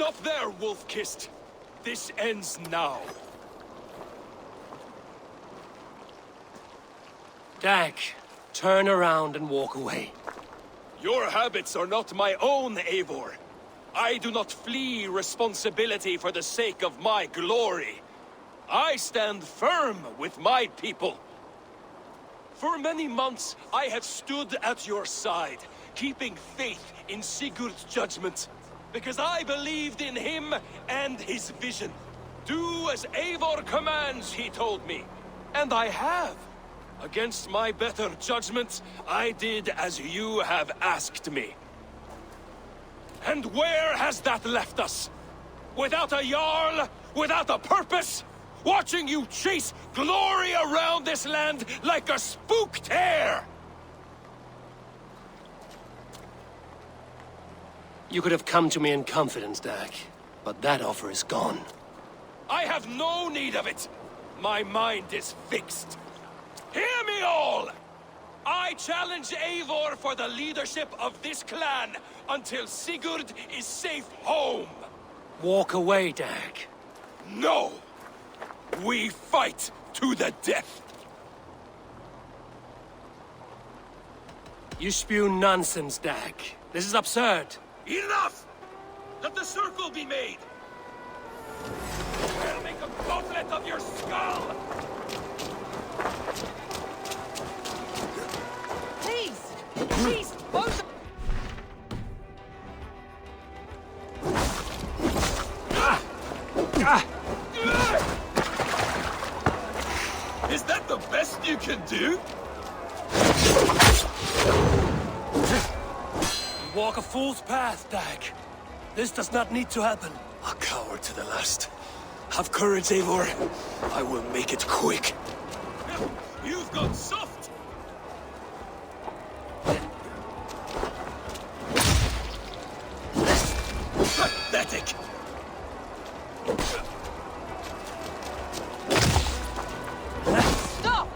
Stop there, Wolf-Kissed! This ends now. Dag, turn around and walk away. Your habits are not my own, Eivor. I do not flee responsibility for the sake of my glory. I stand firm with my people. For many months, I have stood at your side, keeping faith in Sigurd's judgment, because I believed in him and his vision. Do as Eivor commands, he told me. And I have. Against my better judgment, I did as you have asked me. And where has that left us? Without a Jarl? Without a purpose? Watching you chase glory around this land like a spooked hare! You could have come to me in confidence, Dag, but that offer is gone. I have no need of it! My mind is fixed. Hear me all! I challenge Eivor for the leadership of this clan until Sigurd is safe home! Walk away, Dag. No! We fight to the death! You spew nonsense, Dag. This is absurd. Enough! Let the circle be made! I'll make a gauntlet of your skull! Please! Please, both... Is that the best you can do? You walk a fool's path, Dag. This does not need to happen. A coward to the last. Have courage, Eivor. I will make it quick. You've got soft! Pathetic! Stop!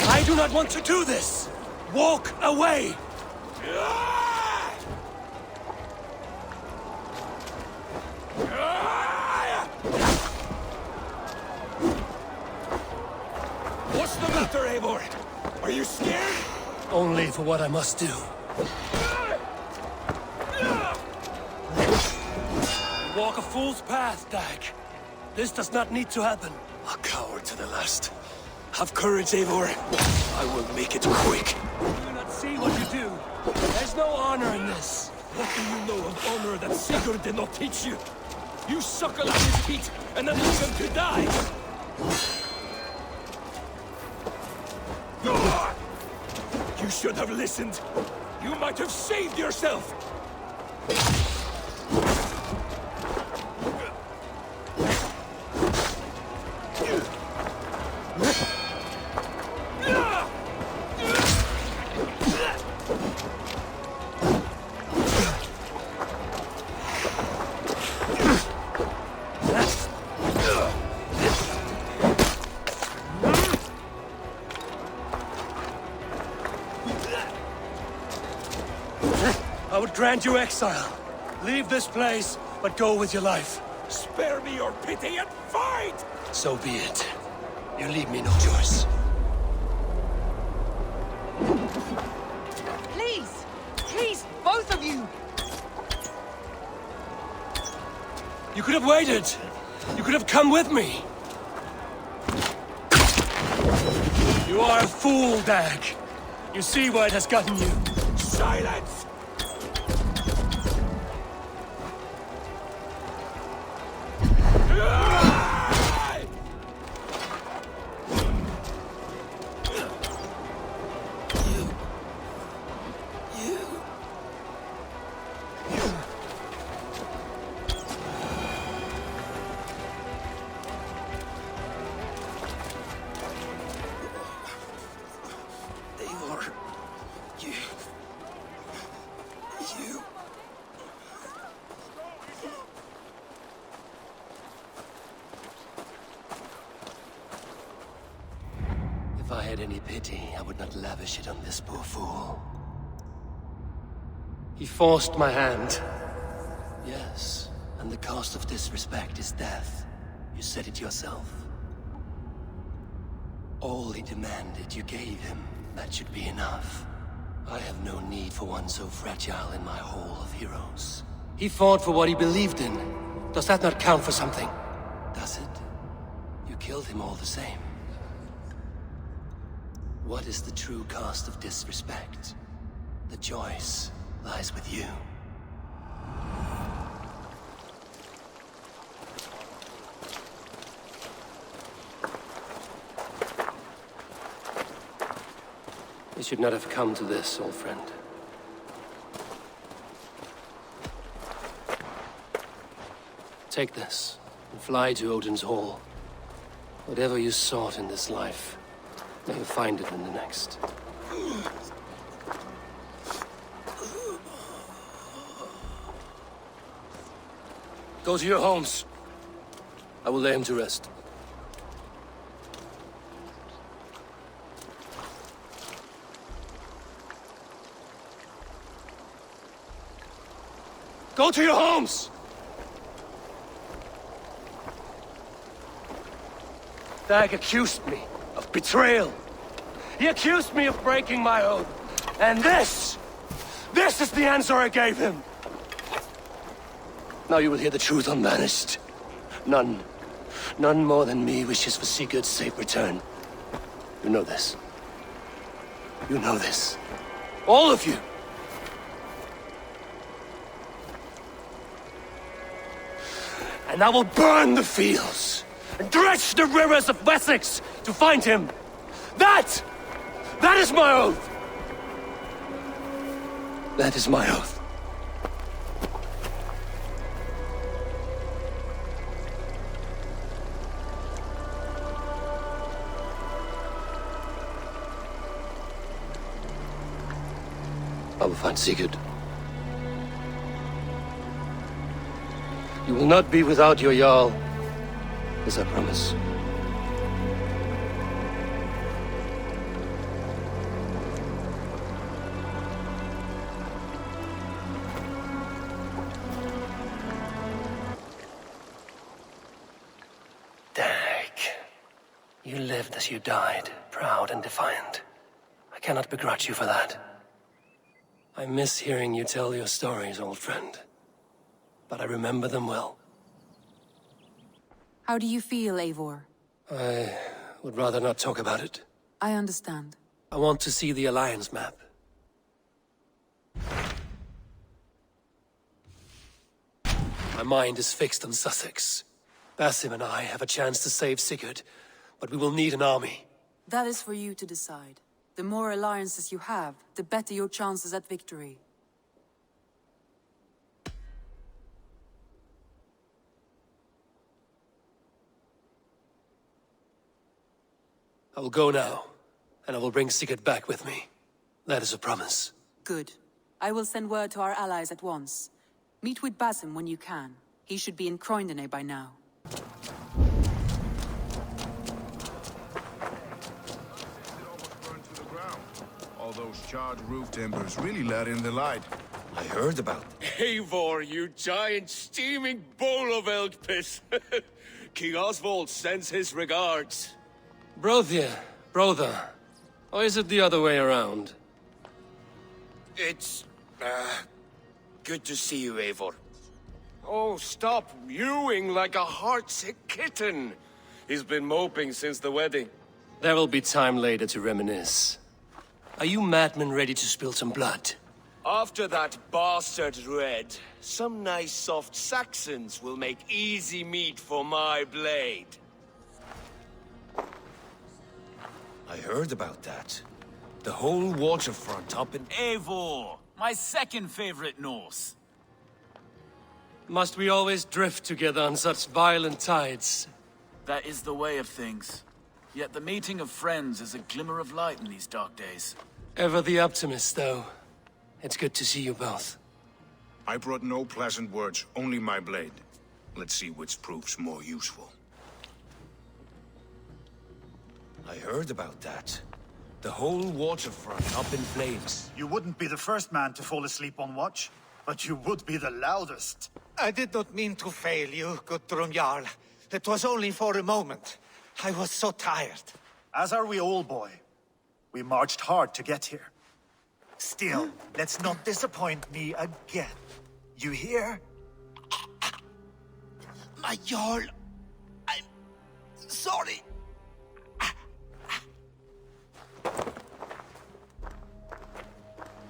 I do not want to do this! Walk away! What's the matter, Eivor? Are you scared? Only for what I must do. You walk a fool's path, Dag. This does not need to happen. A coward to the last. Have courage, Eivor. I will make it quick. Do you not see what you do? There's no honor in this. What do you know of honor that Sigurd did not teach you? You suckle at his feet and then leave him to die! You should have listened. You might have saved yourself. I would grant you exile. Leave this place, but go with your life. Spare me your pity and fight! So be it. You leave me no choice. Please! Please, both of you! You could have waited. You could have come with me. You are a fool, Dag. You see where it has gotten you. Silence! If I had any pity, I would not lavish it on this poor fool. He forced my hand. Yes, and the cost of disrespect is death. You said it yourself. All he demanded, you gave him. That should be enough. I have no need for one so fragile in my hall of heroes. He fought for what he believed in. Does that not count for something? Does it? You killed him all the same. What is the true cost of disrespect? The choice lies with you. We should not have come to this, old friend. Take this, and fly to Odin's Hall. Whatever you sought in this life, may you find it in the next. Go to your homes. I will lay him to rest. Go to your homes! Dag accused me of betrayal. He accused me of breaking my oath. And this is the answer I gave him. Now you will hear the truth unbanished. None more than me wishes for Sigurd's safe return. You know this. You know this. All of you. And I will burn the fields and dredge the rivers of Wessex to find him. That is my oath. That is my oath. I will find Sigurd. You will not be without your Jarl, as I promise. Dag, you lived as you died, proud and defiant. I cannot begrudge you for that. I miss hearing you tell your stories, old friend. But I remember them well. How do you feel, Eivor? I would rather not talk about it. I understand. I want to see the Alliance map. My mind is fixed on Sussex. Basim and I have a chance to save Sigurd, but we will need an army. That is for you to decide. The more alliances you have, the better your chances at victory. I will go now, and I will bring Sigurd back with me. That is a promise. Good. I will send word to our allies at once. Meet with Basim when you can. He should be in Croydon by now. All those charred roof timbers really let in the light. I heard about. Eivor, you giant steaming bowl of elk piss. King Oswald sends his regards. Brother, brother. Or is it the other way around? It's, good to see you, Eivor. Oh, stop mewing like a heartsick kitten. He's been moping since the wedding. There will be time later to reminisce. Are you madmen ready to spill some blood? After that bastard Red, some nice soft Saxons will make easy meat for my blade. I heard about that. The whole waterfront up in... Eivor, my second favorite Norse. Must we always drift together on such violent tides? That is the way of things. Yet the meeting of friends is a glimmer of light in these dark days. Ever the optimist, though. It's good to see you both. I brought no pleasant words, only my blade. Let's see which proves more useful. I heard about that. The whole waterfront up in flames. You wouldn't be the first man to fall asleep on watch, but you would be the loudest. I did not mean to fail you, Guthrum Jarl. It was only for a moment. I was so tired. As are we all, boy. We marched hard to get here. Still, let's not disappoint me again. You hear? My Jarl, I'm sorry.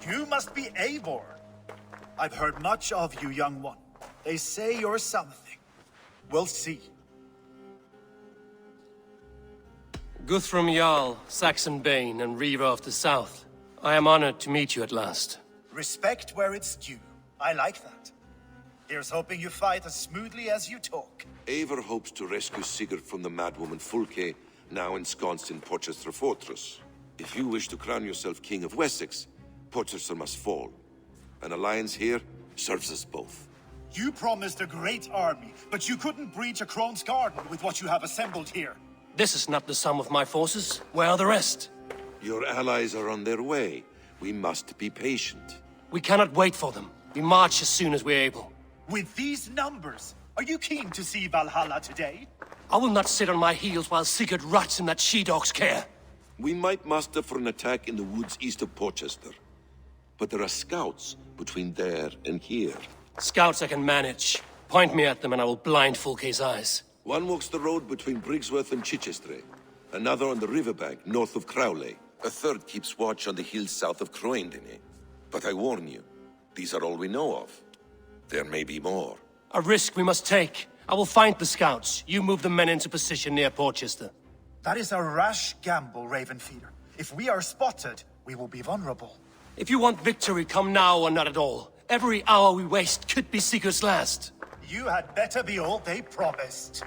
You must be Eivor. I've heard much of you, young one. They say you're something. We'll see. Guthrum Jarl, Saxon Bane, and Reaver of the South. I am honored to meet you at last. Respect where it's due. I like that. Here's hoping you fight as smoothly as you talk. Eivor hopes to rescue Sigurd from the madwoman Fulke, now ensconced in Porchester Fortress. If you wish to crown yourself King of Wessex, Porchester must fall. An alliance here serves us both. You promised a great army, but you couldn't breach a Crone's garden with what you have assembled here. This is not the sum of my forces. Where are the rest? Your allies are on their way. We must be patient. We cannot wait for them. We march as soon as we're able. With these numbers, are you keen to see Valhalla today? I will not sit on my heels while Sigurd rots in that she-dog's care. We might muster for an attack in the woods east of Porchester. But there are scouts between there and here. Scouts I can manage. Point me at them and I will blind Fulke's eyes. One walks the road between Briggsworth and Chichester. Another on the riverbank north of Crowley. A third keeps watch on the hills south of Croendene. But I warn you, these are all we know of. There may be more. A risk we must take. I will find the scouts. You move the men into position near Porchester. That is a rash gamble, Ravenfeeder. If we are spotted, we will be vulnerable. If you want victory, come now or not at all. Every hour we waste could be Sigurd's last. You had better be all they promised.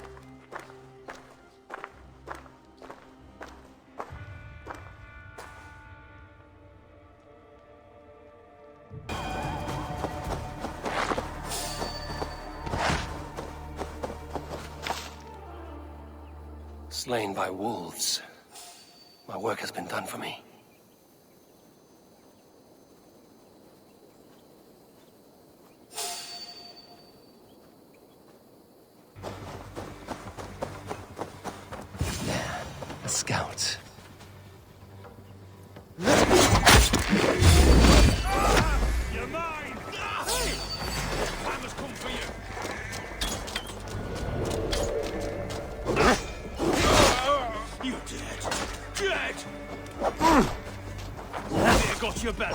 Slain by wolves. My work has been done for me. There, a scout. You're mine! Hey! Time has come for you! You're dead! Dead! They got your back!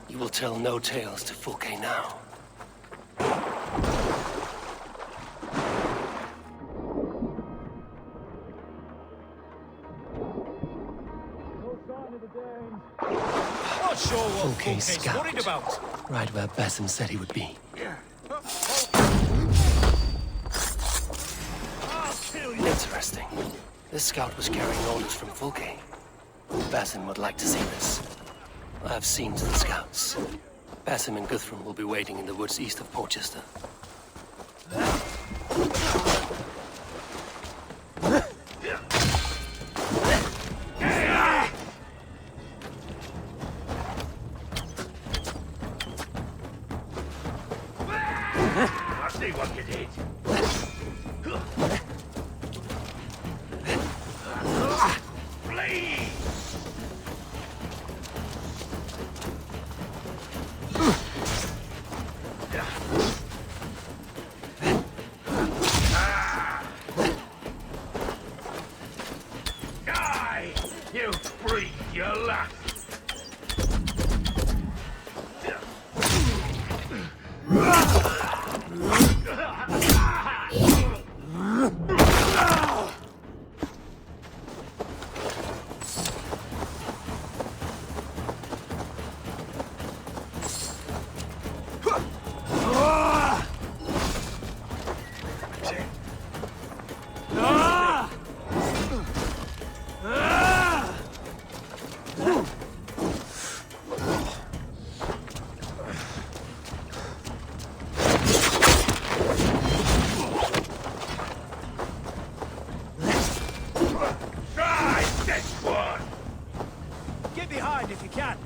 You will tell no tales to Fulke now. Not sure what Fulke's Fulke's worried scout. about. Right where Basim said he would be. Interesting. This scout was carrying orders from Fulke. Basim would like to see this. I have seen to the scouts. Basim and Guthrum will be waiting in the woods east of Portchester. I see what you did. Flee! Die! You breathe your last! Get behind if you can.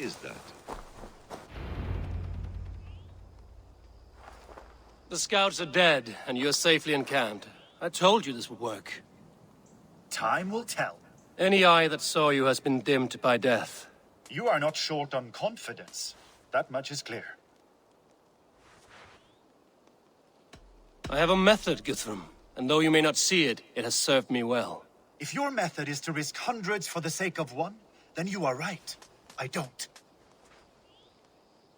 Is that? The scouts are dead, and you're safely encamped. I told you this would work. Time will tell. Any eye that saw you has been dimmed by death. You are not short on confidence. That much is clear. I have a method, Guthrum, and though you may not see it, it has served me well. If your method is to risk hundreds for the sake of one, then you are right. I don't.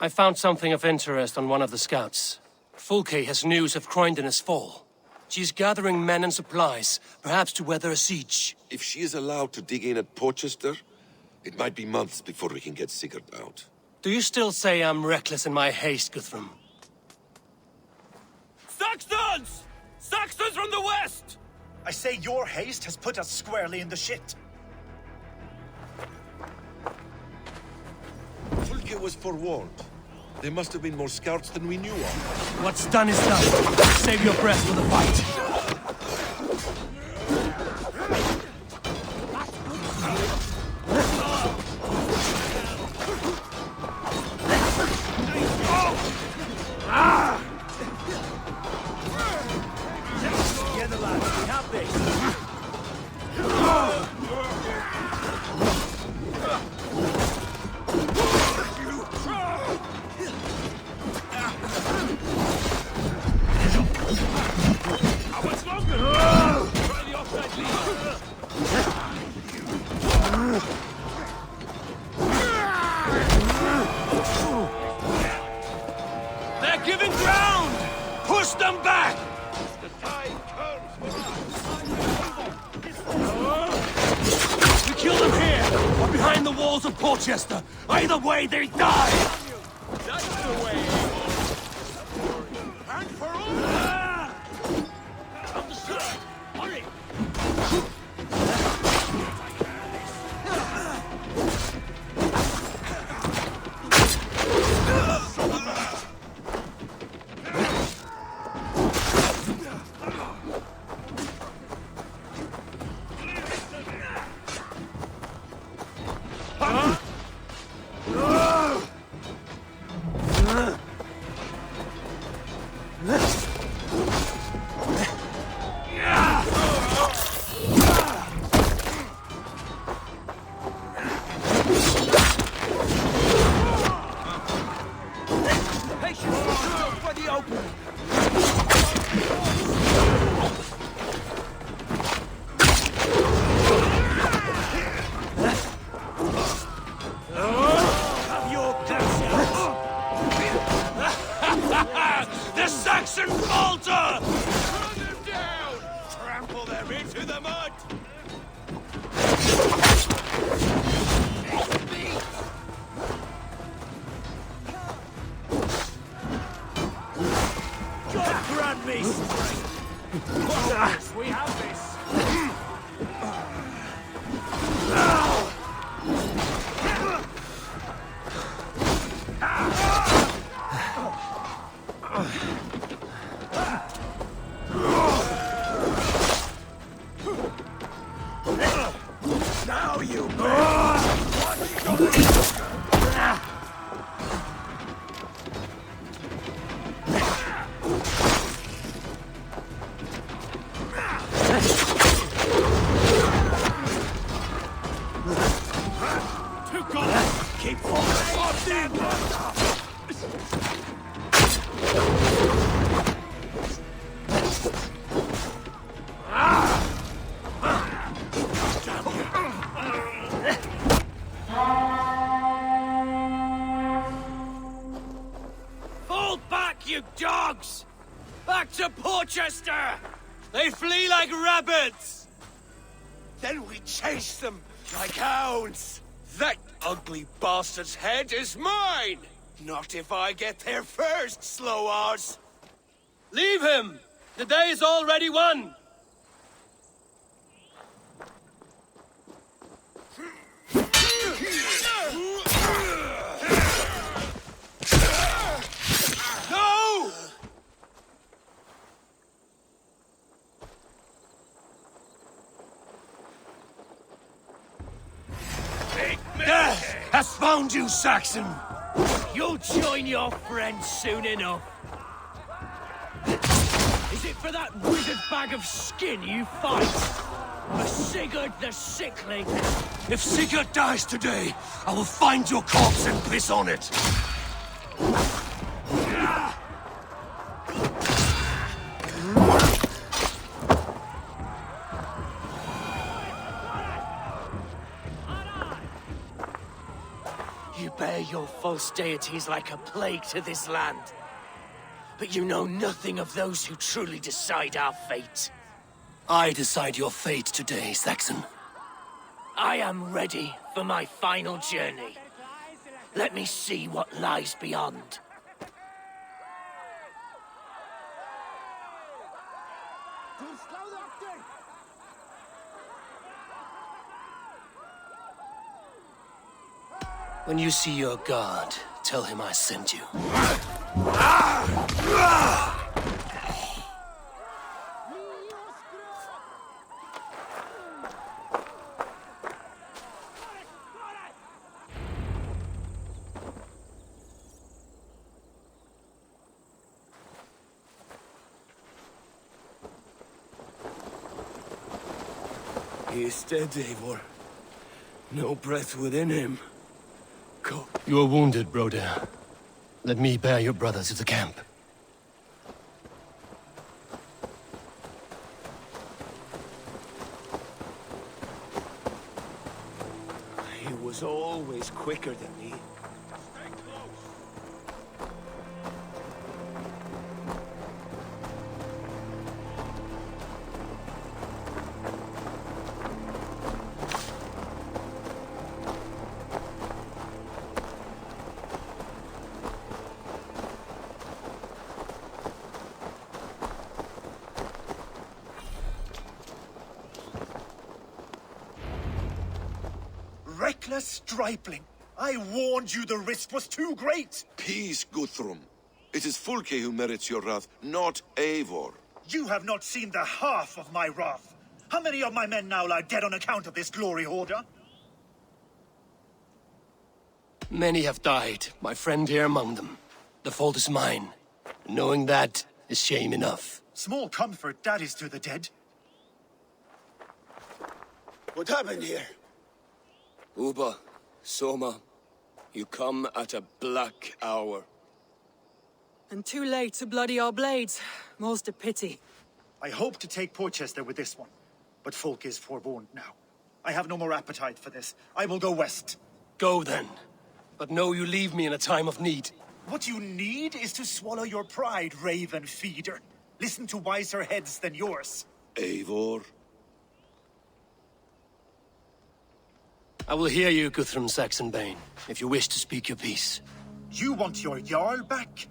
I found something of interest on one of the scouts. Fulke has news of Croydon's fall. She's gathering men and supplies, perhaps to weather a siege. If she is allowed to dig in at Portchester, it might be months before we can get Sigurd out. Do you still say I'm reckless in my haste, Guthrum? Saxons! Saxons from the west! I say your haste has put us squarely in the shit. Fulke was forewarned. There must have been more scouts than we knew of. What's done is done. Save your breath for the fight. Together, lads, we have this. They're giving ground! Push them back! The tide turns for us! We kill them here, or behind the walls of Portchester. Either way, they die! That's the way! And for all! Up the side! Hurry! them into the mud! God grant me strength! We have this! Now you keep Fall back, you dogs! Back to Porchester! They flee like rabbits! Then we chase them like hounds! That ugly bastard's head is mine! Not if I get there first, slow-arse! Leave him! The day is already won! No! Death has found you, Saxon! You'll join your friends soon enough. Is it for that withered bag of skin you fight? For Sigurd the Sickly? If Sigurd dies today, I will find your corpse and piss on it. You bear your false deities like a plague to this land. But you know nothing of those who truly decide our fate. I decide your fate today, Saxon. I am ready for my final journey. Let me see what lies beyond. When you see your god, tell him I sent you. He is dead, Eivor. No breath within him. Go. You are wounded, Broder. Let me bear your brother to the camp. He was always quicker than me. Reckless stripling! I warned you the risk was too great! Peace, Guthrum. It is Fulke who merits your wrath, not Eivor. You have not seen the half of my wrath. How many of my men now lie dead on account of this glory hoarder? Many have died, my friend here among them. The fault is mine. Knowing that is shame enough. Small comfort that is to the dead. What happened here? Uba, Soma, you come at a black hour. And too late to bloody our blades. Most a pity. I hope to take Porchester with this one, but Folk is forewarned now. I have no more appetite for this. I will go west. Go then. But know you leave me in a time of need. What you need is to swallow your pride, raven feeder. Listen to wiser heads than yours. Eivor, I will hear you, Guthrum Saxonbane, if you wish to speak your piece. You want your Jarl back?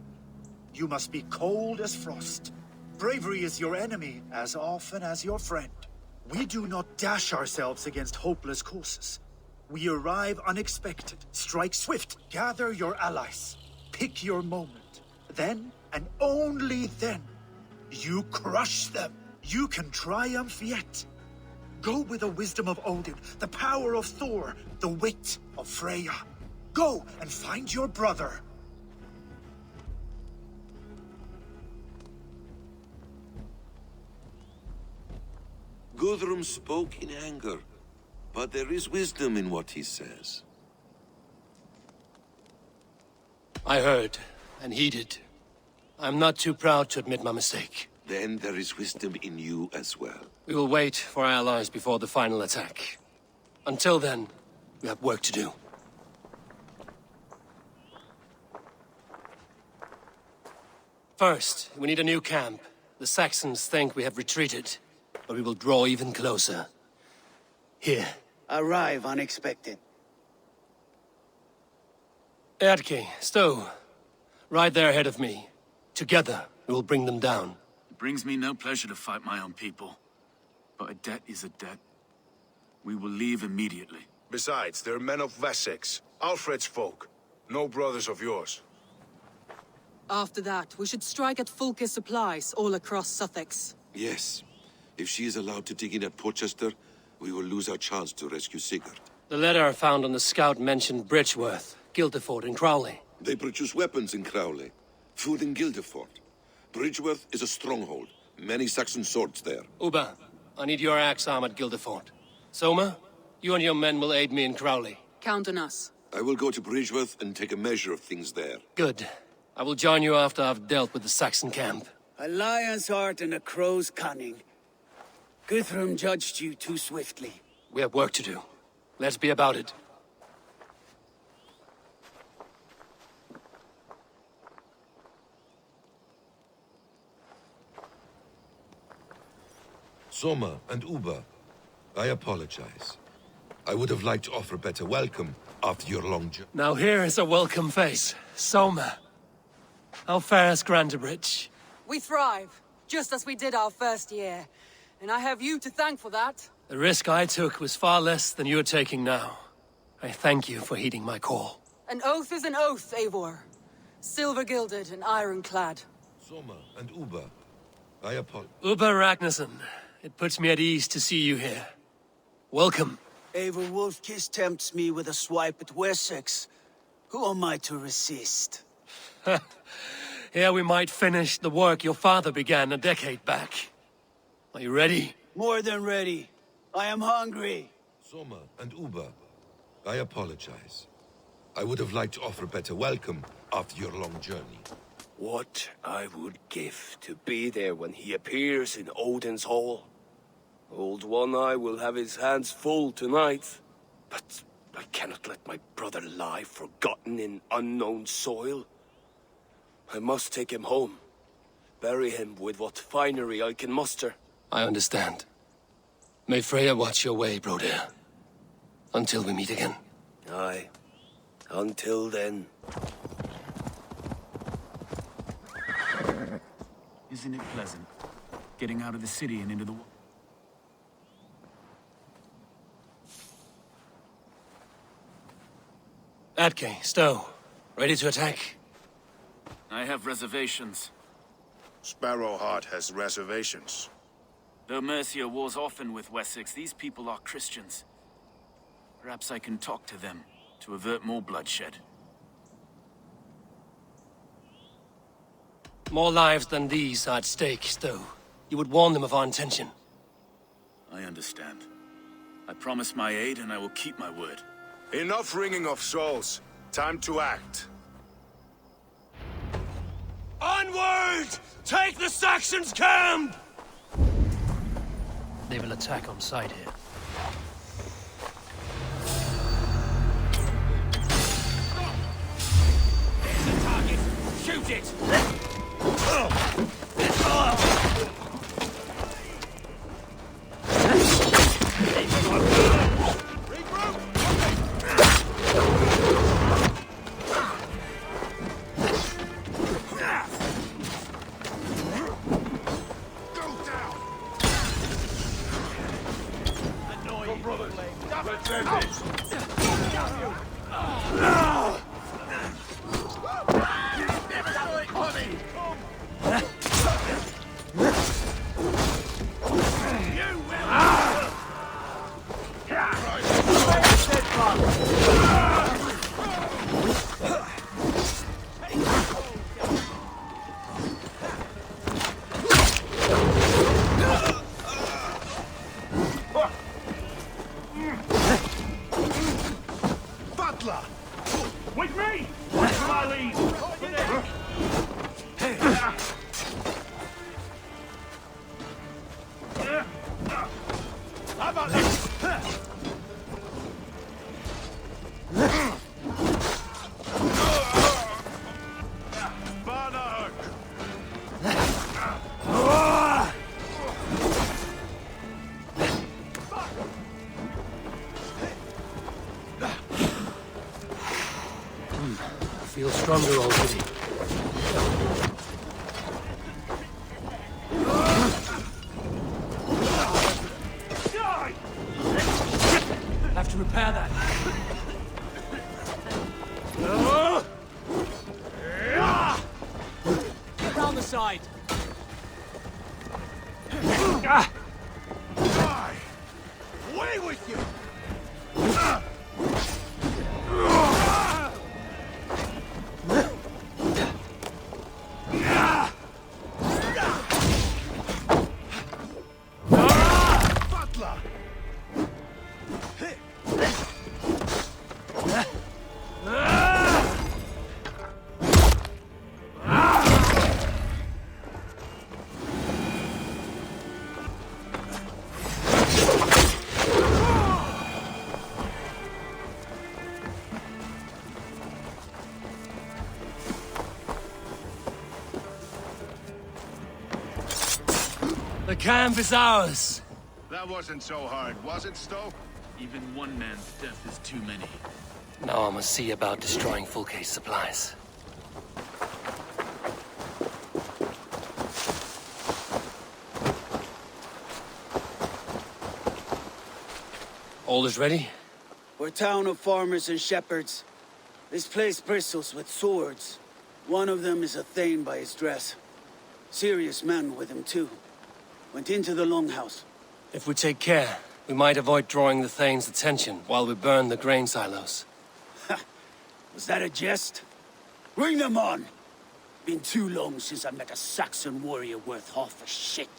You must be cold as frost. Bravery is your enemy as often as your friend. We do not dash ourselves against hopeless causes. We arrive unexpected, strike swift, gather your allies, pick your moment. Then, and only then, you crush them. You can triumph yet. Go with the wisdom of Odin, the power of Thor, the wit of Freya. Go and find your brother. Guthrum spoke in anger, but there is wisdom in what he says. I heard and heeded. I'm not too proud to admit my mistake. Then there is wisdom in you as well. We will wait for our allies before the final attack. Until then, we have work to do. First, we need a new camp. The Saxons think we have retreated, but we will draw even closer. Here. Arrive unexpected. Eadke, Stowe. Right there ahead of me. Together, we will bring them down. It brings me no pleasure to fight my own people. But a debt is a debt. We will leave immediately. Besides, they're men of Wessex, Alfred's folk. No brothers of yours. After that, we should strike at Fulke's supplies all across Sussex. Yes. If she is allowed to dig in at Portchester, we will lose our chance to rescue Sigurd. The letter found on the scout mentioned Bridgeworth, Guildeford, and Crowley. They produce weapons in Crowley, food in Guildeford. Bridgeworth is a stronghold. Many Saxon swords there. Uba, I need your axe arm at Guildeford. Soma, you and your men will aid me in Crowley. Count on us. I will go to Bridgeworth and take a measure of things there. Good. I will join you after I've dealt with the Saxon camp. A lion's heart and a crow's cunning. Guthrum judged you too swiftly. We have work to do. Let's be about it. Soma and Uba, I apologize. I would have liked to offer a better welcome after your long journey. Now here is a welcome face. Soma. How fares Grantebridge? We thrive, just as we did our first year. And I have you to thank for that. The risk I took was far less than you're taking now. I thank you for heeding my call. An oath is an oath, Eivor. Silver-gilded and ironclad. Soma and Uba, I apologize. Uba Ragnarsson, it puts me at ease to see you here. Welcome. Eivor Wolfkiss tempts me with a swipe at Wessex. Who am I to resist? Here we might finish the work your father began a decade back. Are you ready? More than ready. I am hungry. Soma and Uba, I apologize. I would have liked to offer a better welcome after your long journey. What I would give to be there when he appears in Odin's hall. Old One-Eye will have his hands full tonight. But I cannot let my brother lie forgotten in unknown soil. I must take him home. Bury him with what finery I can muster. I understand. May Freya watch your way, Broder. Until we meet again. Aye. Until then. Isn't it pleasant? Getting out of the city and into the... Eadke, Stowe. Ready to attack? I have reservations. Sparrowheart has reservations. Though Mercia wars often with Wessex, these people are Christians. Perhaps I can talk to them to avert more bloodshed. More lives than these are at stake, Stowe. You would warn them of our intention. I understand. I promise my aid and I will keep my word. Enough wringing of souls. Time to act. Onward! Take the Saxons' camp! They will attack on sight here. There's the target! Shoot it! Regroup! With me! What's my lead? How about this? Feel stronger already. Have to repair that. Around the side. Away with you! The camp is ours. That wasn't so hard, was it, Stowe? Even one man's death is too many. Now I must see about destroying Fulke's supplies. All is ready? We're a town of farmers and shepherds. This place bristles with swords. One of them is a Thane by his dress. Serious man with him, too. Went into the longhouse. If we take care, we might avoid drawing the Thane's attention while we burn the grain silos. Was that a jest? Bring them on! Been too long since I met a Saxon warrior worth half a shit.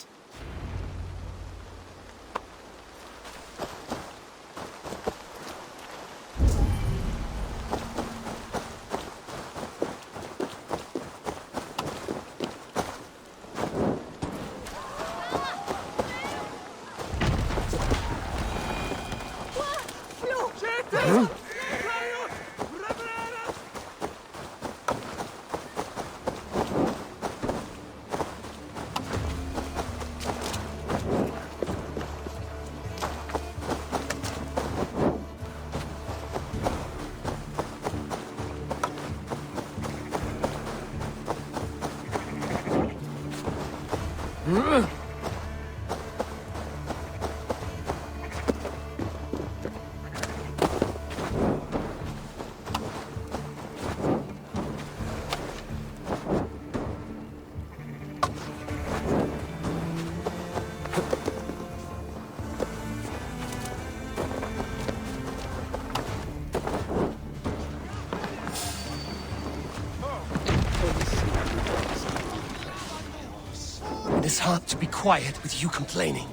It is hard to be quiet with you complaining.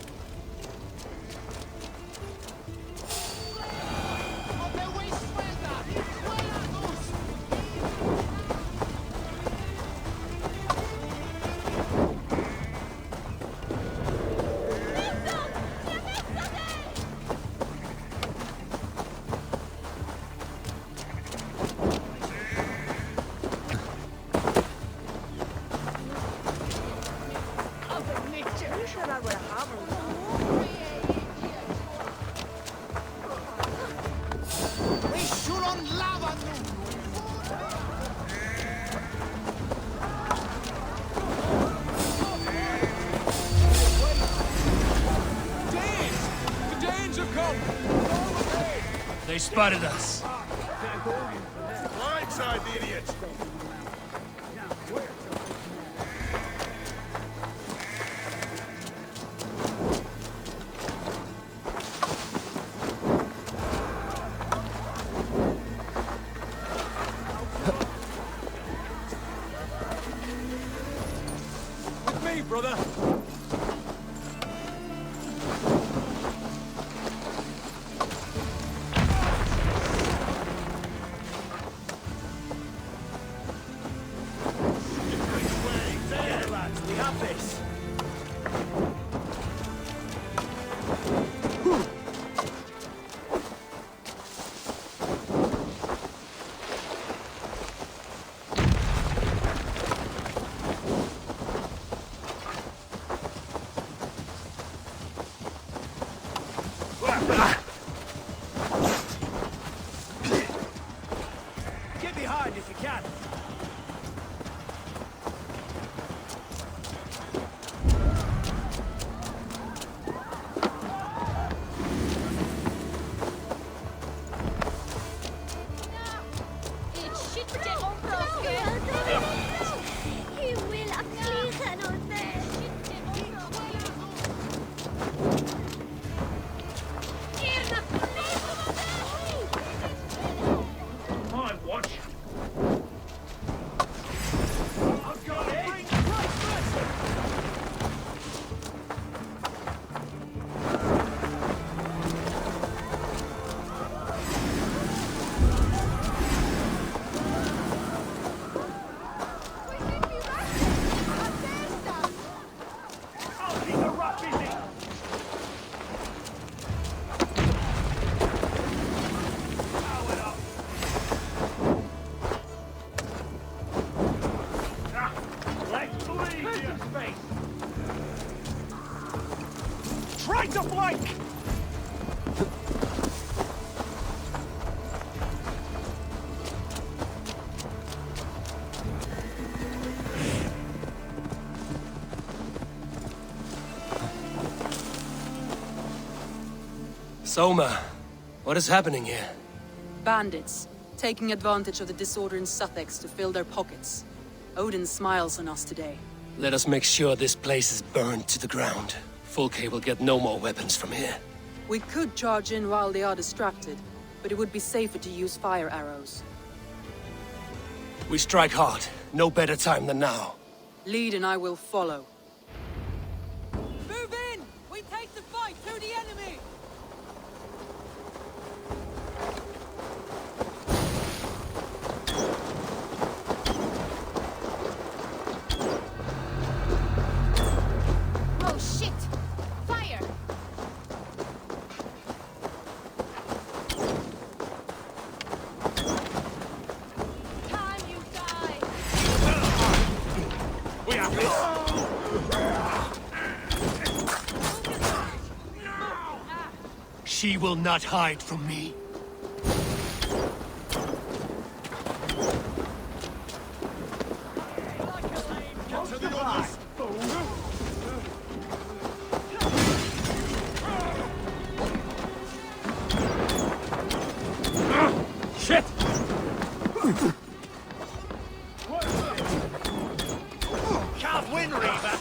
They spotted us. Blindside the idiot! With me, brother. Get behind if you can. Try to flank! Soma, what is happening here? Bandits, taking advantage of the disorder in Sussex to fill their pockets. Odin smiles on us today. Let us make sure this place is burned to the ground. Fulke will get no more weapons from here. We could charge in while they are distracted, but it would be safer to use fire arrows. We strike hard. No better time than now. Lead and I will follow. Move in! We take the fight to the enemy! Oh shit! Fire! Time you die! We have this! She will not hide from me. Shit! Can't win, Reaver!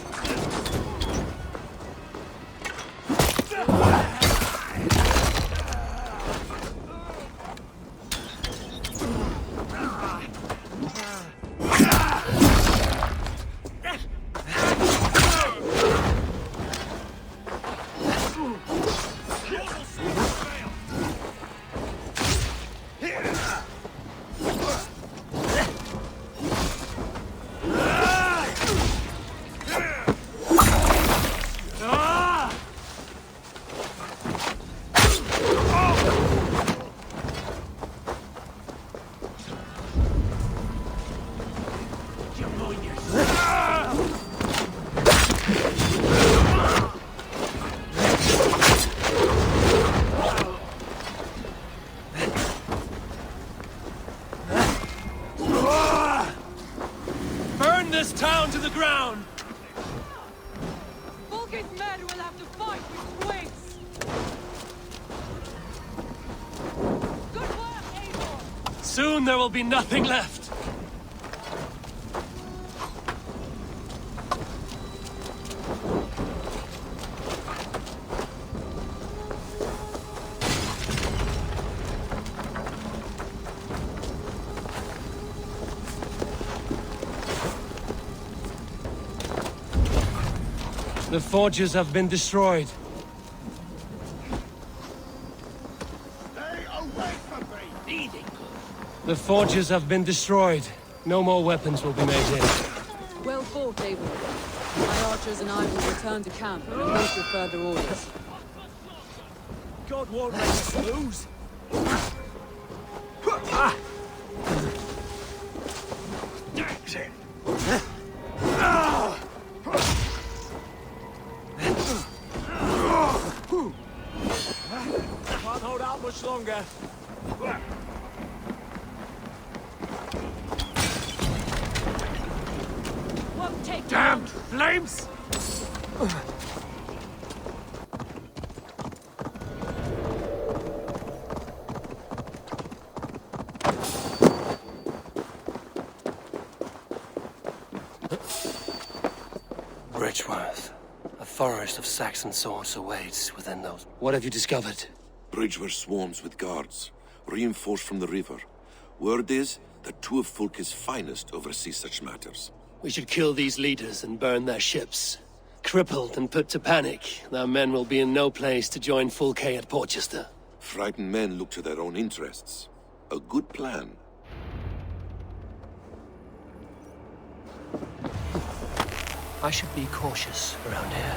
Burn this town to the ground! Vulcan's men will have to fight with swings! Soon there will be nothing left. The forges have been destroyed. Stay away from me! The forges have been destroyed. No more weapons will be made here. Well fought, Eivor. My archers and I will return to camp and await your further orders. God won't let us lose. That's it. Can't hold out much longer. Won't take Damn flames! Bridgeworth. A forest of Saxon swords awaits within those. What have you discovered? Bridgeworth swarms with guards, reinforced from the river. Word is that two of Fulke's finest oversee such matters. We should kill these leaders and burn their ships. Crippled and put to panic, their men will be in no place to join Fulke at Porchester. Frightened men look to their own interests. A good plan. I should be cautious around here.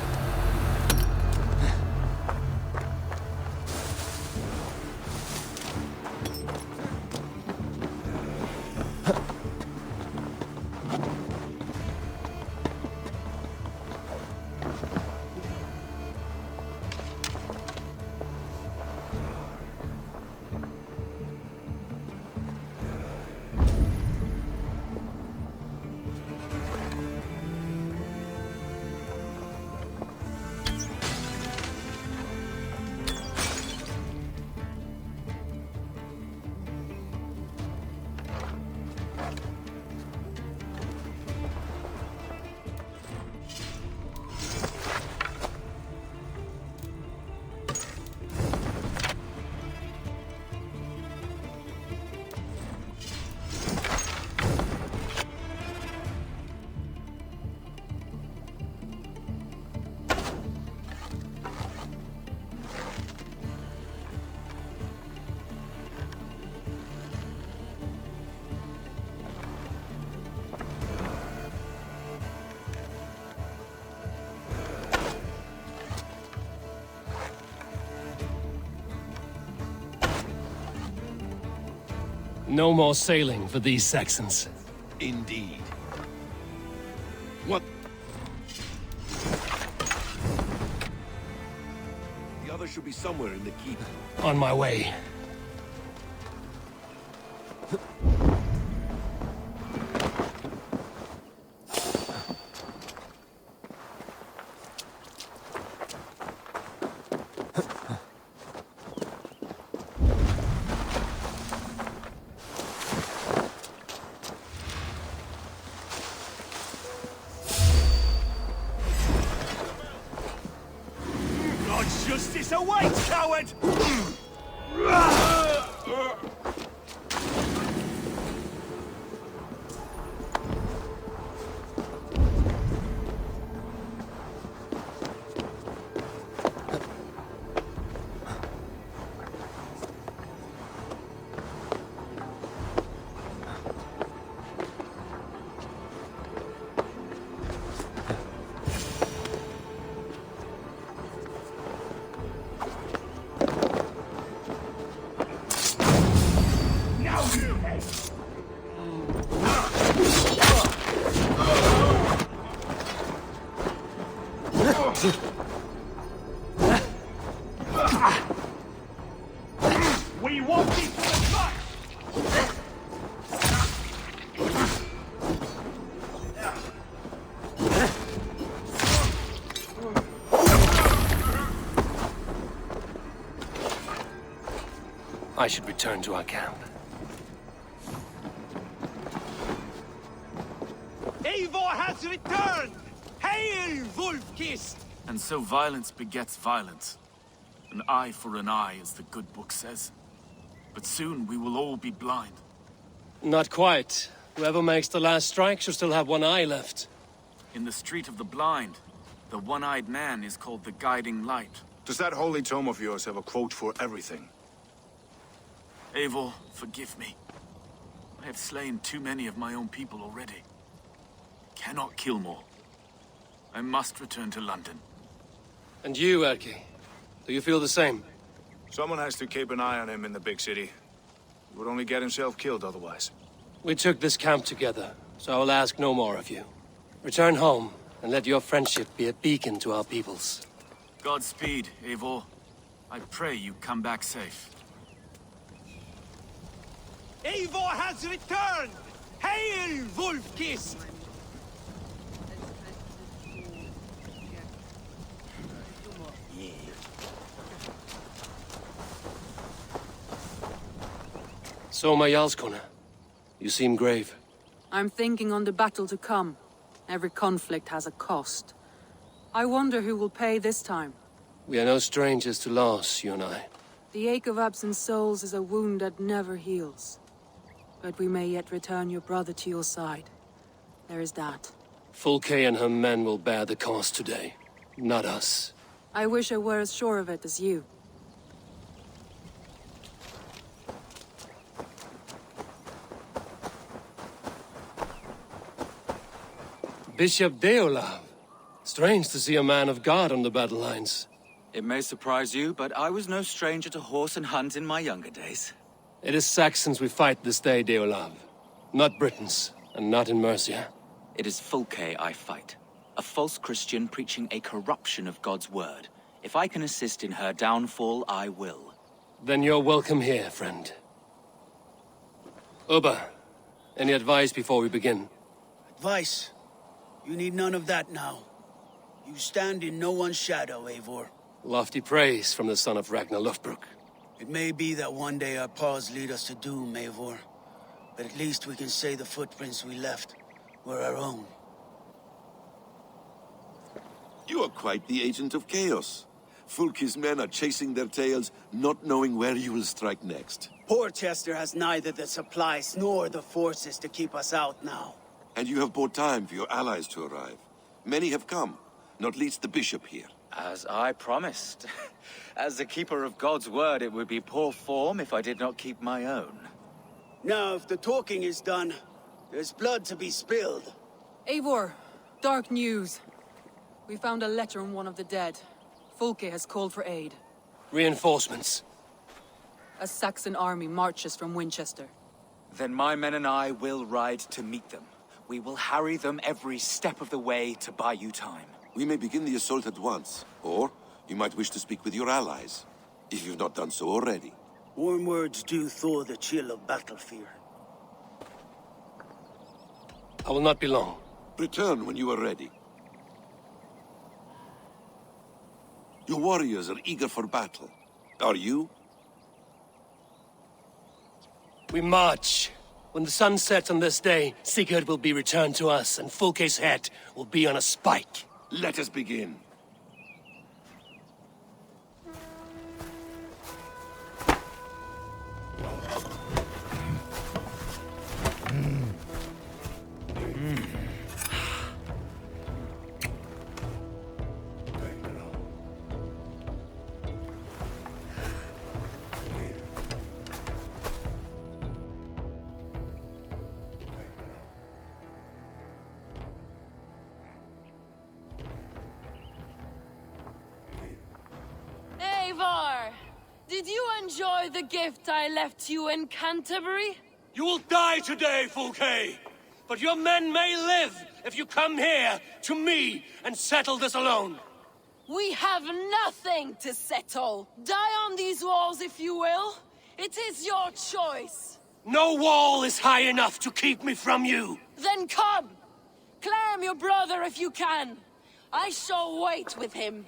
No more sailing for these Saxons. Indeed. What? The other should be somewhere in the keep. On my way. God's justice awaits, coward! We want these to the front! I should return to our camp. returned! Hail, Wolf-Kissed! And so violence begets violence. An eye for an eye, as the good book says. But soon we will all be blind. Not quite. Whoever makes the last strike should still have one eye left. In the Street of the Blind, the one-eyed man is called the Guiding Light. Does that holy tome of yours have a quote for everything? Eivor, forgive me. I have slain too many of my own people already. Cannot kill more. I must return to London. And you, Erki? Do you feel the same? Someone has to keep an eye on him in the big city. He would only get himself killed otherwise. We took this camp together, so I will ask no more of you. Return home, and let your friendship be a beacon to our peoples. Godspeed, Eivor. I pray you come back safe. Eivor has returned! Hail, Wolf-Kissed! So, my Jarlskona, you seem grave. I'm thinking on the battle to come. Every conflict has a cost. I wonder who will pay this time. We are no strangers to loss, you and I. The ache of absent souls is a wound that never heals. But we may yet return your brother to your side. There is that. Fulke and her men will bear the cost today, not us. I wish I were as sure of it as you. Bishop Deolav. Strange to see a man of God on the battle lines. It may surprise you, but I was no stranger to horse and hunt in my younger days. It is Saxons we fight this day, Deolav. Not Britons, and not in Mercia. It is Fulke I fight. A false Christian preaching a corruption of God's word. If I can assist in her downfall, I will. Then you're welcome here, friend. Ubba, any advice before we begin? Advice? You need none of that now. You stand in no one's shadow, Eivor. Lofty praise from the son of Ragnar Lothbrok. It may be that one day our paths lead us to doom, Eivor. But at least we can say the footprints we left were our own. You are quite the agent of chaos. Fulke's men are chasing their tails, not knowing where you will strike next. Porchester has neither the supplies nor the forces to keep us out now. And you have bought time for your allies to arrive. Many have come, not least the bishop here. As I promised. As the keeper of God's word, it would be poor form if I did not keep my own. Now, if the talking is done, there's blood to be spilled. Eivor, dark news. We found a letter on one of the dead. Fulke has called for aid. Reinforcements. A Saxon army marches from Winchester. Then my men and I will ride to meet them. We will harry them every step of the way to buy you time. We may begin the assault at once, or you might wish to speak with your allies, if you've not done so already. Warm words do thaw the chill of battle fear. I will not be long. Return when you are ready. Your warriors are eager for battle. Are you? We march. When the sun sets on this day, Sigurd will be returned to us, and Fulke's head will be on a spike. Let us begin. Eivor! Did you enjoy the gift I left you in Canterbury? You will die today, Fulke! But your men may live if you come here to me and settle this alone. We have nothing to settle. Die on these walls if you will. It is your choice. No wall is high enough to keep me from you. Then come! Claim your brother if you can. I shall wait with him.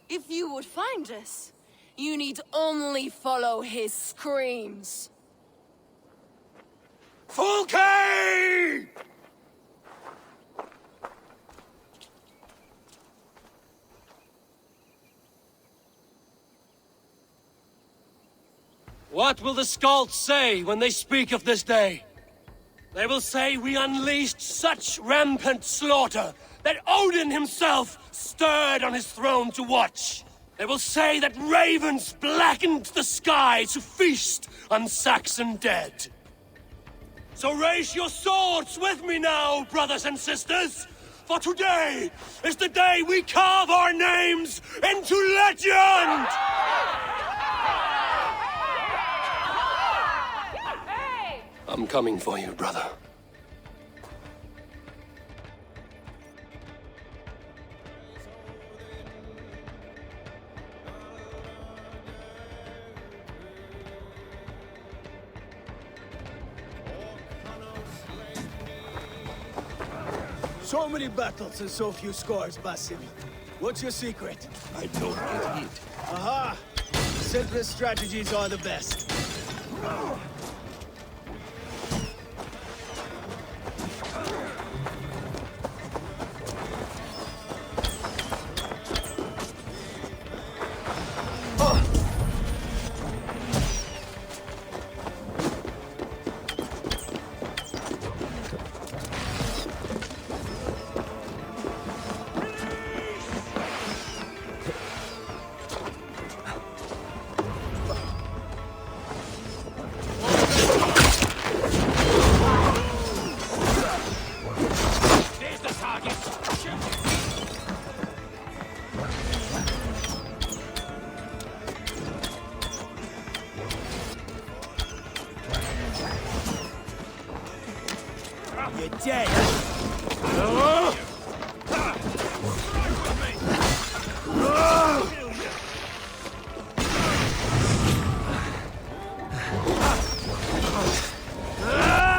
If you would find us, you need only follow his screams. Fulke! What will the Skalds say when they speak of this day? They will say we unleashed such rampant slaughter that Odin himself stirred on his throne to watch. They will say that ravens blackened the sky to feast on Saxon dead. So raise your swords with me now, brothers and sisters, for today is the day we carve our names into legend! I'm coming for you, brother. So many battles and so few scores, Basim. What's your secret? I don't get hit. Aha! Simplest strategies are the best. You're dead.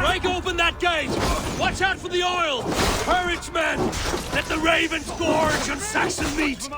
Break open that gate! Watch out for the oil! Courage, men! Let the ravens gorge on Saxon meat!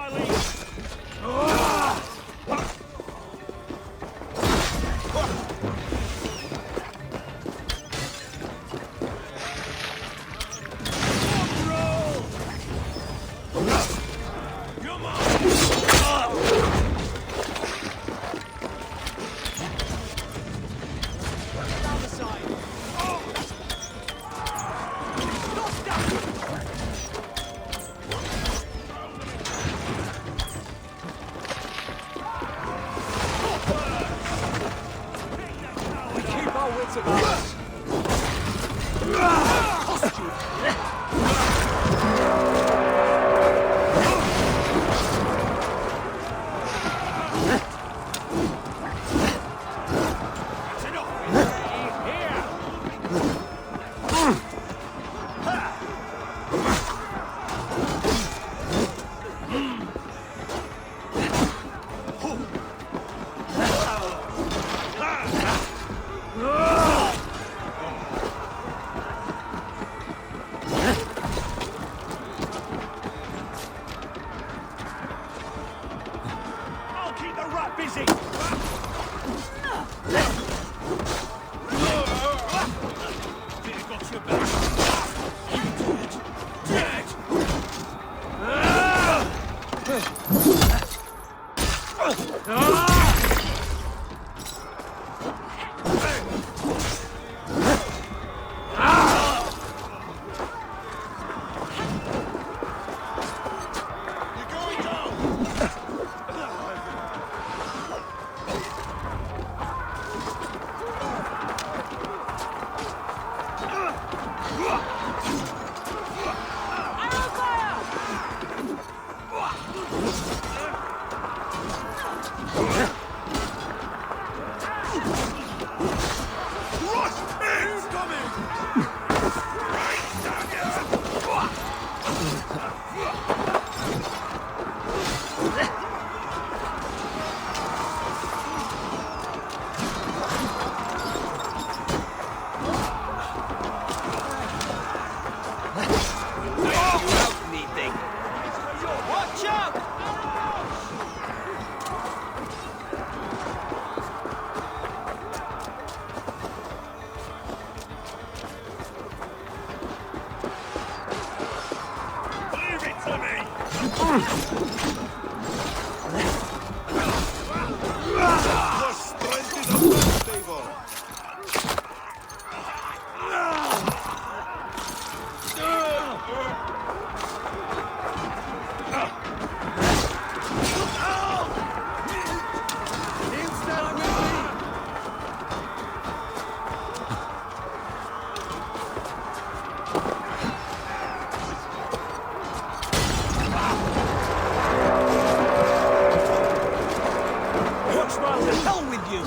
Watchman, the hell with you!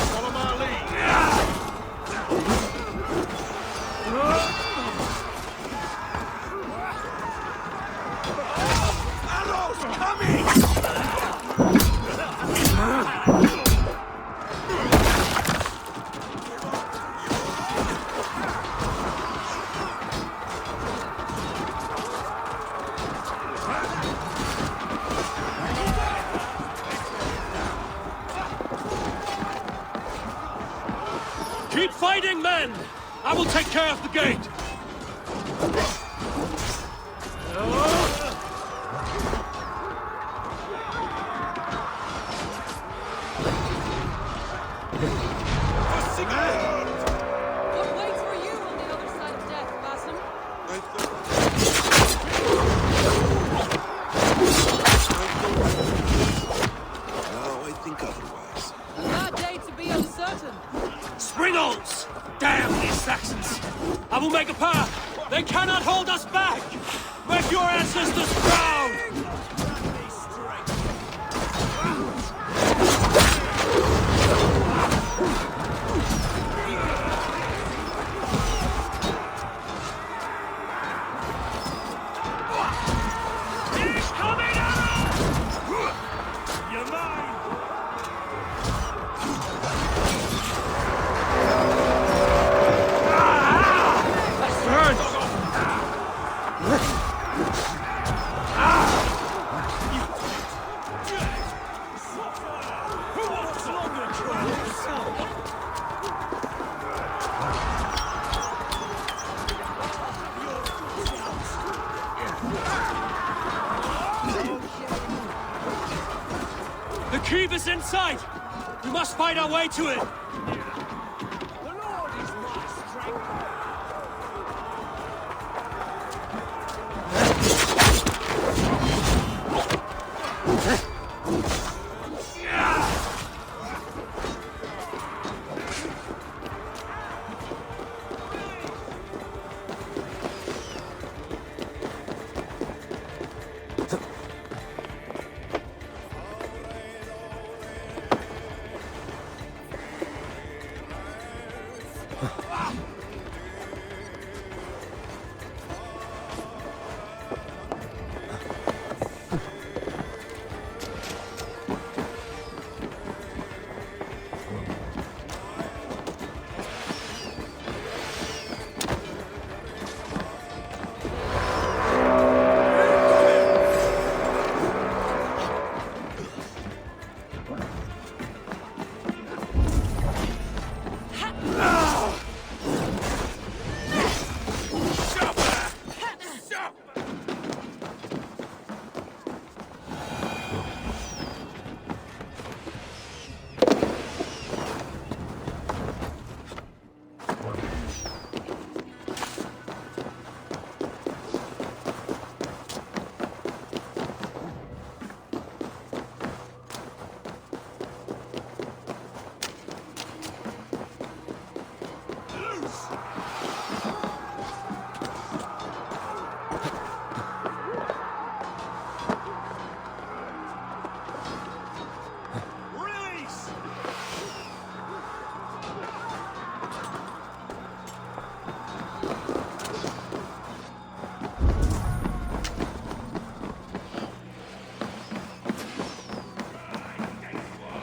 Follow my lead. Arrows coming! Keep fighting, men! I will take care of the gate! What waits for you on the other side of death, Basim? Now I think otherwise. A bad day to be uncertain. Springles! Damn these Saxons! I will make a path! They cannot hold us back! Make your ancestors proud! He's coming out! You're mine! The keep is in sight! We must fight our way to it! The Lord is my strength.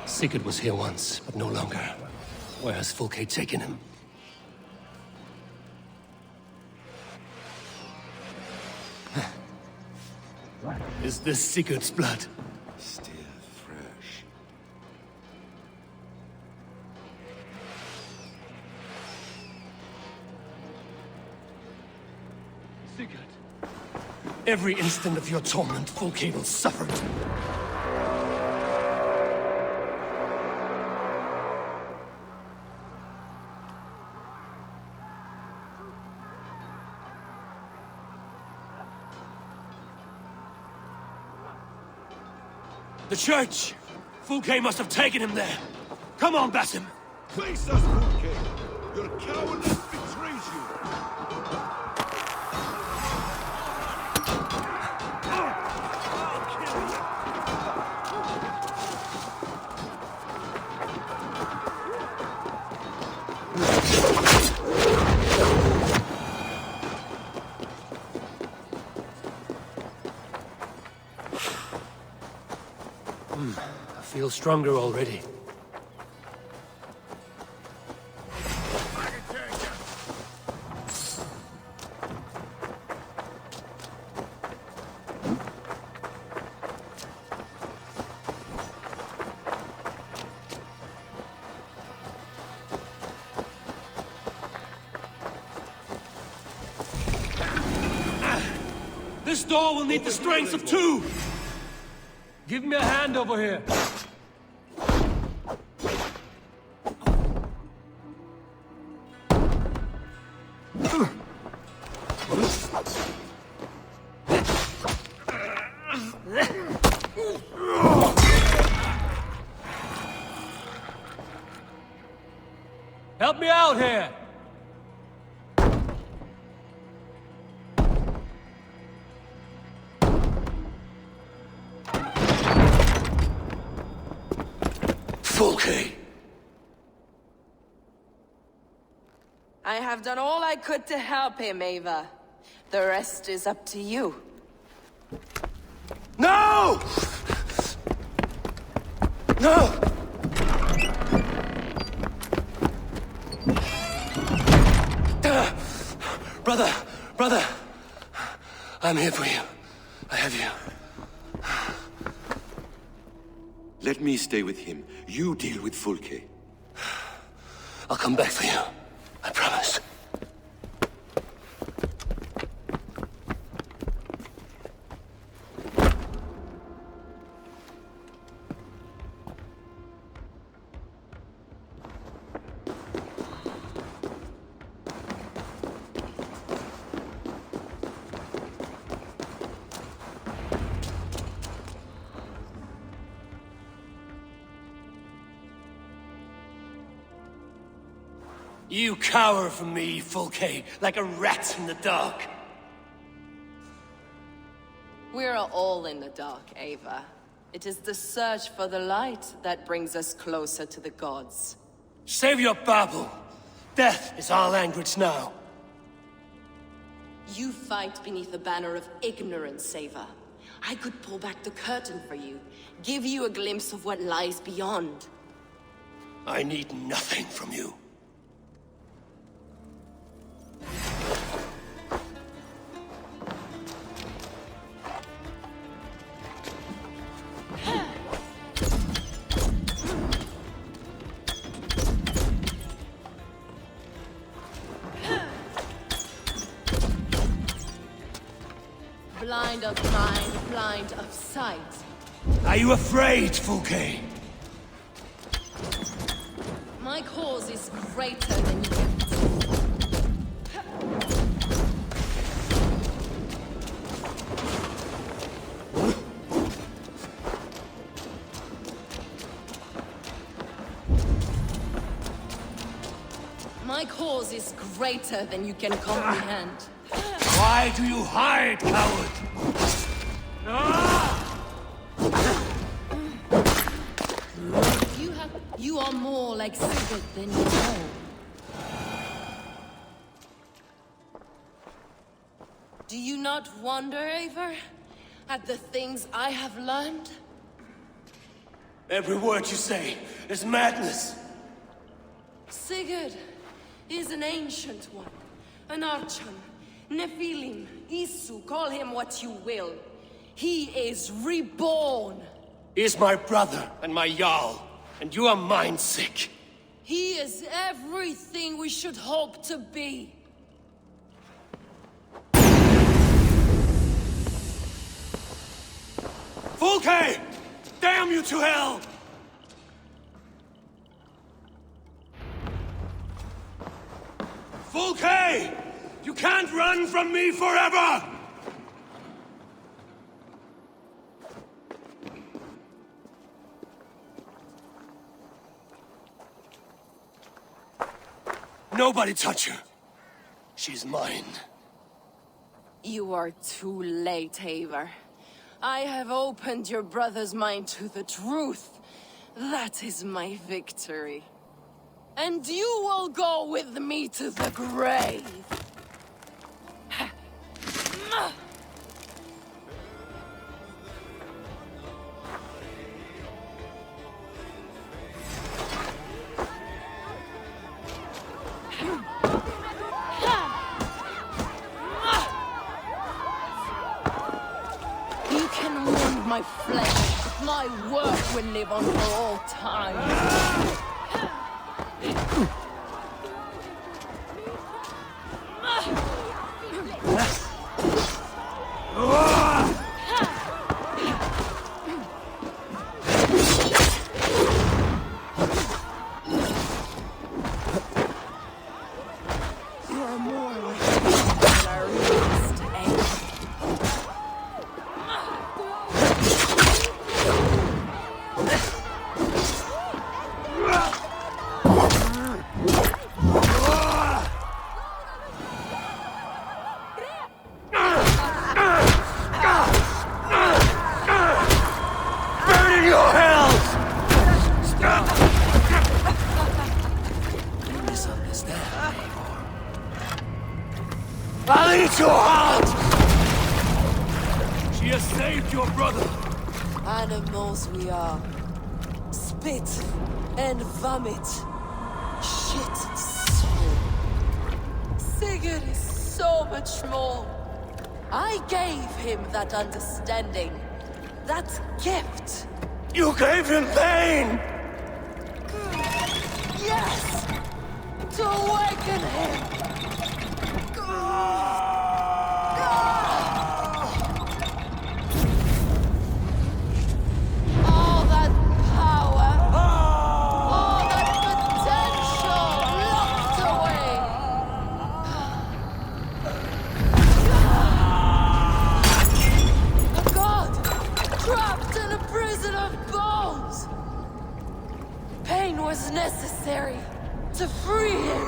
Sigurd was here once, but no longer. Where has Fulke taken him? Is this Sigurd's blood? Still fresh. Sigurd! Every instant of your torment, Fulke will suffer it. The church! Fulke must have taken him there! Come on, Basim! Face us, Fulke! Your cowardice betrays you! I feel stronger already. This door will need the strength of two! Give me a hand over here. Help me out here! Fulke! I have done all I could to help him, Ava. The rest is up to you. No! No! Brother! I'm here for you. I have you. Let me stay with him. You deal with Fulke. I'll come back for you. I promise. You cower from me, Fulke, like a rat in the dark. We're all in the dark, Ava. It is the search for the light that brings us closer to the gods. Save your babble. Death is our language now. You fight beneath the banner of ignorance, Ava. I could pull back the curtain for you, give you a glimpse of what lies beyond. I need nothing from you. Blind of mind, blind of sight. Are you afraid, Fulke? My cause is greater than you can. My cause is greater than you can comprehend. Why do you hide, coward? You are more like Sigurd than you know. Do you not wonder, Eivor, at the things I have learned? Every word you say is madness. Sigurd is an ancient one, an Archon, Nephilim, Isu, call him what you will. He is reborn. He is my brother and my Jarl, and you are mind-sick. He is everything we should hope to be. Fulke! Damn you to hell! Fulke! You can't run from me forever! Nobody touch her. She's mine. You are too late, Eivor. I have opened your brother's mind to the truth. That is my victory. And you will go with me to the grave. You can wound my flesh, but my work will live on for all time. I'll eat your heart! She has saved your brother! Animals we are. Spit and vomit. Shit and swoon. Sigurd is so much more. I gave him that understanding. That gift. You gave him pain! Yes! To awaken him! All that power, all that potential locked away. A god trapped in a prison of bones. Pain was necessary to free him.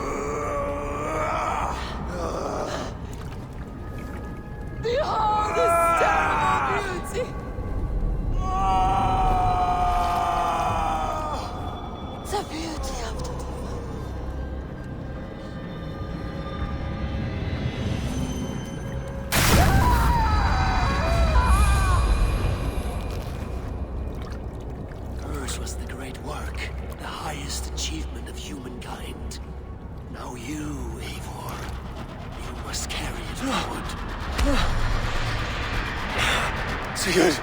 Behold this terrible beauty! The beauty of the divine. Hers was the great work, the highest achievement of humankind. Now you, Eivor, you must carry it forward. Sigurd!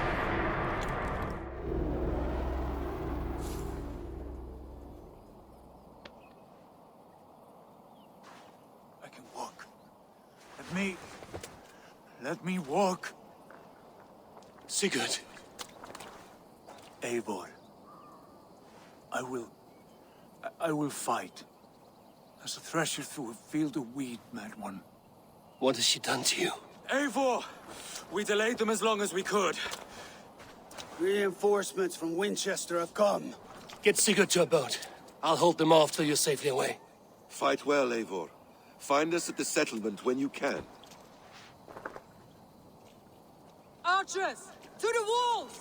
I can walk. Let me walk. Sigurd! Eivor. I will fight. As a thresher through a field of wheat, mad one. What has she done to you? Eivor! We delayed them as long as we could. Reinforcements from Winchester have come. Get Sigurd to a boat. I'll hold them off till you're safely away. Fight well, Eivor. Find us at the settlement when you can. Archers! To the walls!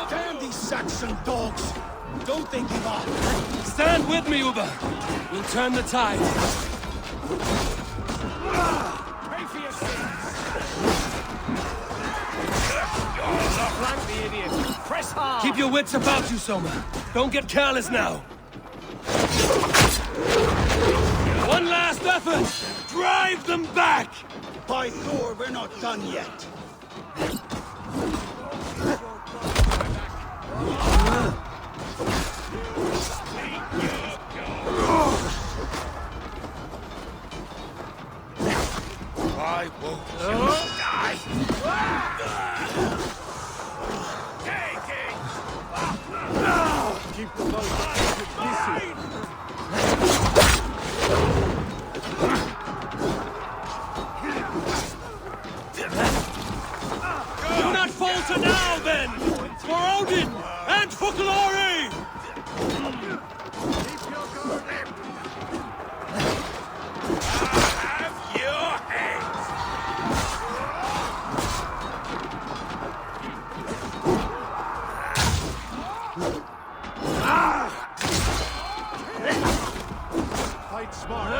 Damn these Saxon dogs! Don't they give up? Stand with me, Uber. We'll turn the tide. Pray for your sins! Flank the idiot! Press hard! Keep your wits about you, Soma. Don't get careless now. One last effort! Drive them back! By Thor, we're not done yet. I won't die. Fight for glory! Have your heads! Fight smart.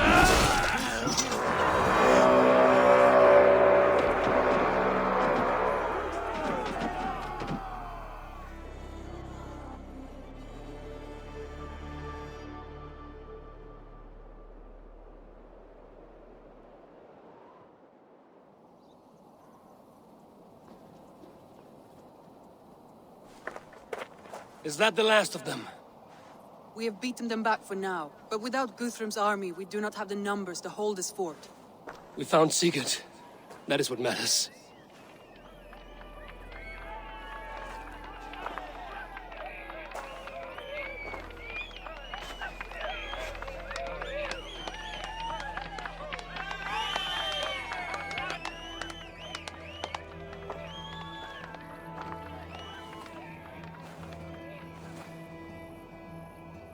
Is that the last of them? We have beaten them back for now, but without Guthrum's army, we do not have the numbers to hold this fort. We found Sigurd. That is what matters.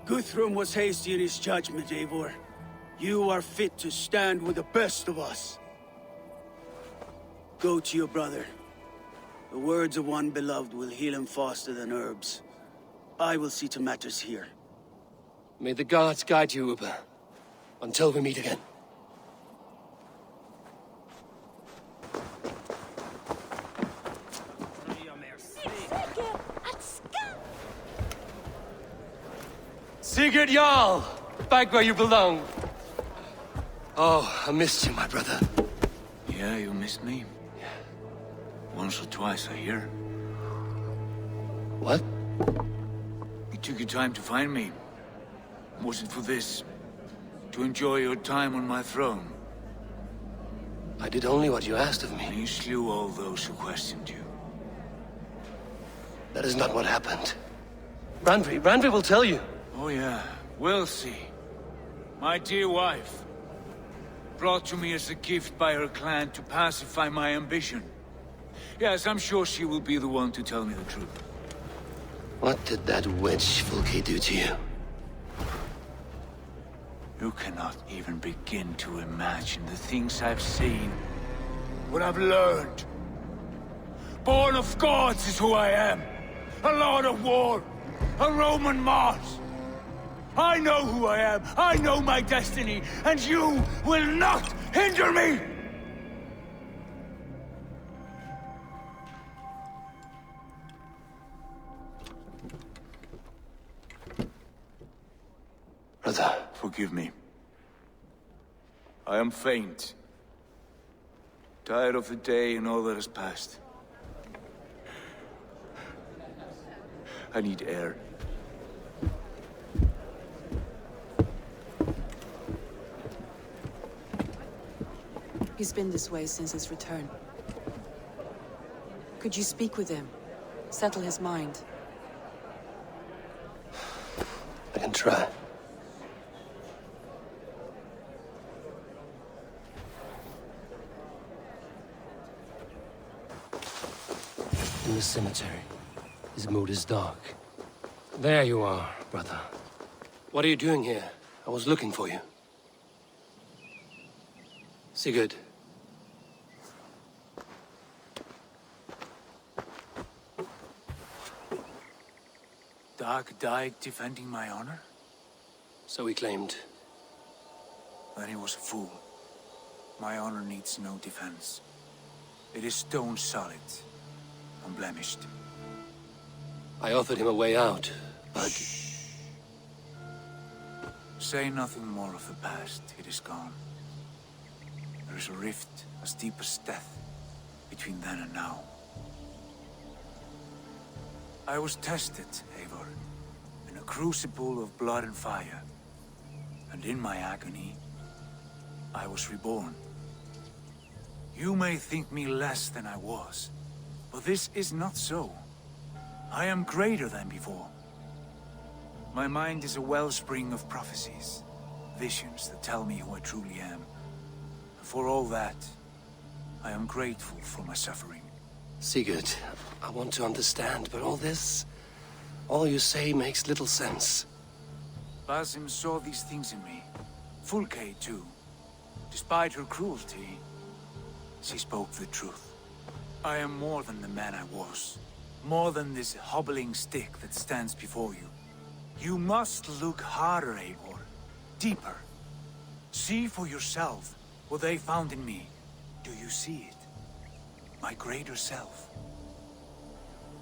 Guthrum was hasty in his judgment, Eivor. You are fit to stand with the best of us. Go to your brother. The words of one beloved will heal him faster than herbs. I will see to matters here. May the gods guide you, Uber. Until we meet again. Sigurd Jarl! Back where you belong. Oh, I missed you, my brother. Yeah, you missed me. Once or twice, I hear. What? You took your time to find me. Was it for this? To enjoy your time on my throne? I did only what you asked of me. And you slew all those who questioned you. That is not what happened. Randvi will tell you. Oh yeah, we'll see. My dear wife, brought to me as a gift by her clan to pacify my ambition. Yes, I'm sure she will be the one to tell me the truth. What did that witch Fulke do to you? You cannot even begin to imagine the things I've seen, what I've learned. Born of gods is who I am. A lord of war, a Roman Mars. I know who I am, I know my destiny, and you will not hinder me! Brother. Forgive me. I am faint. Tired of the day and all that has passed. I need air. He's been this way since his return. Could you speak with him? Settle his mind? I can try. In the cemetery. His mood is dark. There you are, brother. What are you doing here? I was looking for you. Sigurd. Dag died defending my honor? So he claimed. Then he was a fool. My honor needs no defense. It is stone solid, unblemished. I offered him a way out, but... Shh. Say nothing more of the past. It is gone. There is a rift as deep as death between then and now. I was tested, Eivor, in a crucible of blood and fire. And in my agony, I was reborn. You may think me less than I was, but this is not so. I am greater than before. My mind is a wellspring of prophecies, visions that tell me who I truly am. For all that, I am grateful for my suffering. Sigurd, I want to understand, but all this... All you say makes little sense. Basim saw these things in me. Fulke, too. Despite her cruelty, she spoke the truth. I am more than the man I was. More than this hobbling stick that stands before you. You must look harder, Eivor. Deeper. See for yourself what they found in me. Do you see it? My greater self.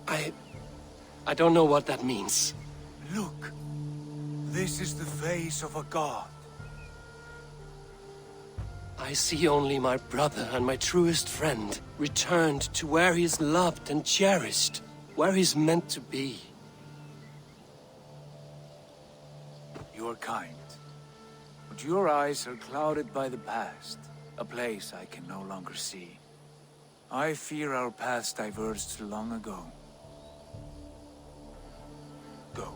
I don't know what that means. Look. This is the face of a god. I see only my brother and my truest friend returned to where he is loved and cherished, where he's meant to be. You are kind, but your eyes are clouded by the past, a place I can no longer see. I fear our paths diverged long ago. Go.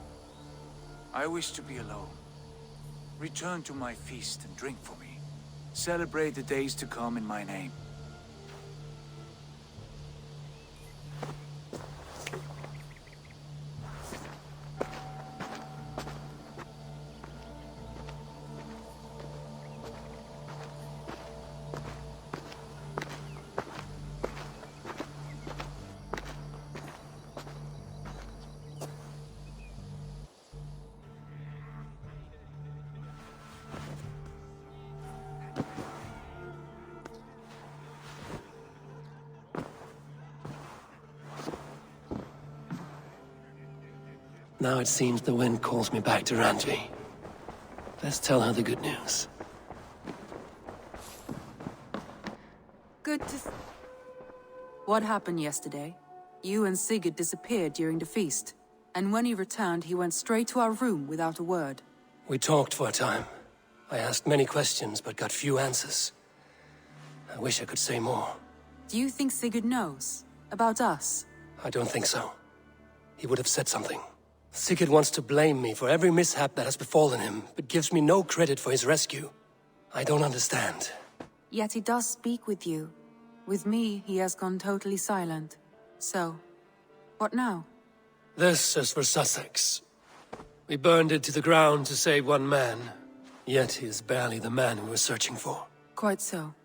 I wish to be alone. Return to my feast and drink for me. Celebrate the days to come in my name. Now it seems the wind calls me back to Randvi. Let's tell her the good news. Good to... What happened yesterday? You and Sigurd disappeared during the feast. And when he returned, he went straight to our room without a word. We talked for a time. I asked many questions, but got few answers. I wish I could say more. Do you think Sigurd knows? About us? I don't think so. He would have said something. Sigurd wants to blame me for every mishap that has befallen him, but gives me no credit for his rescue. I don't understand. Yet he does speak with you. With me, he has gone totally silent. So, what now? This is for Sussex. We burned it to the ground to save one man. Yet he is barely the man we were searching for. Quite so.